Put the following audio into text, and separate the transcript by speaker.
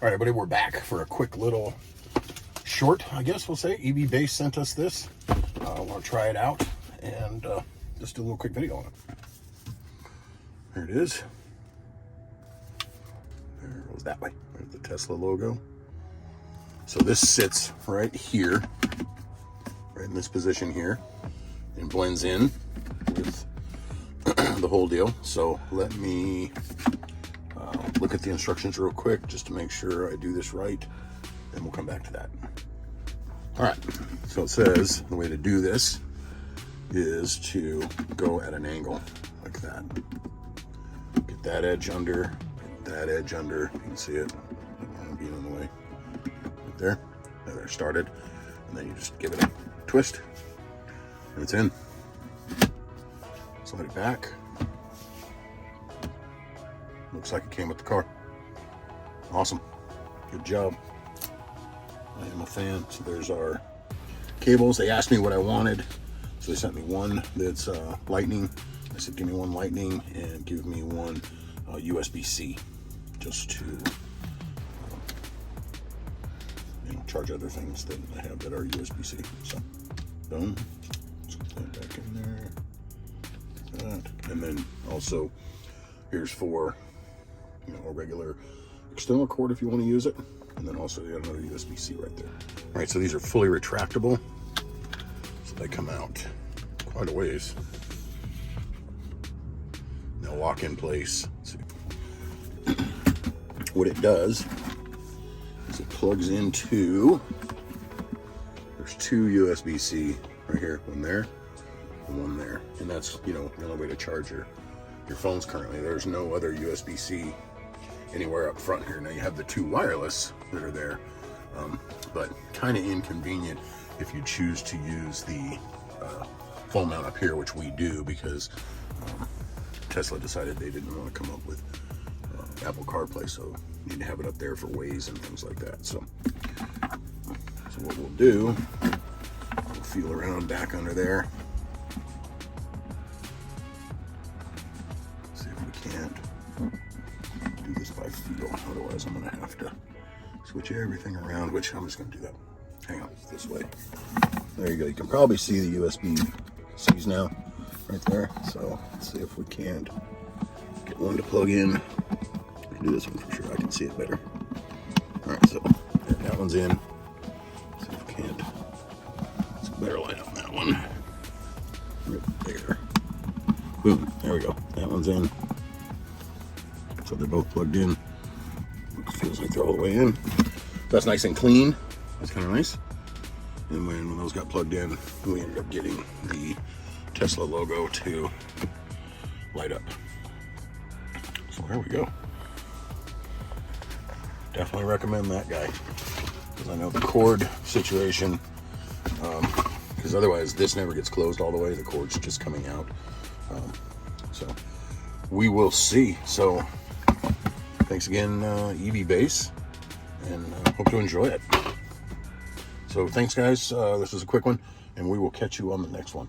Speaker 1: All right, everybody, we're back for a quick little short, I guess we'll say. EVBASE sent us this. I want to try it out and just do a little quick video on it. There it is. There it goes that way. There's the Tesla logo. So this sits right here, right in this position here, and blends in with the whole deal. So let me look at the instructions real quick just to make sure I do this right, and we'll come back to that. All right, so it says the way to do this is to go at an angle like that. Get that edge under, get that edge under. You can see it, being in the way. Right there, there, started, and then you just give it a twist, and it's in. Slide it back. Looks like it came with the car. Awesome. Good job. I am a fan. So there's our cables. They asked me what I wanted. So they sent me one that's lightning. I said, give me one lightning and give me one USB-C just to charge other things that I have that are USB-C. So, boom. Let's put that back in there. That. And then also, here's for a regular external cord if you want to use it, and then also you got another USB-C right there. All right, so these are fully retractable, so they come out quite a ways. They'll lock in place. What it does is it plugs into, there's two USB-C right here, one there and one there, and that's the only way to charge your phones currently. There's no other USB-C anywhere up front here. Now you have the two wireless that are there, but kind of inconvenient if you choose to use the phone mount up here, which we do because Tesla decided they didn't want to come up with Apple CarPlay, so you need to have it up there for Waze and things like that. So what we'll do, we'll feel around back under there. See if we can't do this by feel, otherwise I'm gonna have to switch everything around, which I'm just gonna do that. Hang on, this way. There you go. You can probably see the USB-Cs now, right there. So let's see if we can't get one to plug in. I can do this one for sure. I can see it better. All right, so that one's in. Let's see if we can't. It's a better light on that one. Right there. Boom. There we go. That one's in. So they're both plugged in. It feels like they're all the way in. That's nice and clean. That's kind of nice. And when those got plugged in, we ended up getting the Tesla logo to light up. So there we go. Definitely recommend that guy, because I know the cord situation, because otherwise this never gets closed all the way. The cord's just coming out. So we will see. So thanks again, EVBASE, and hope to enjoy it. So thanks, guys. This was a quick one, and we will catch you on the next one.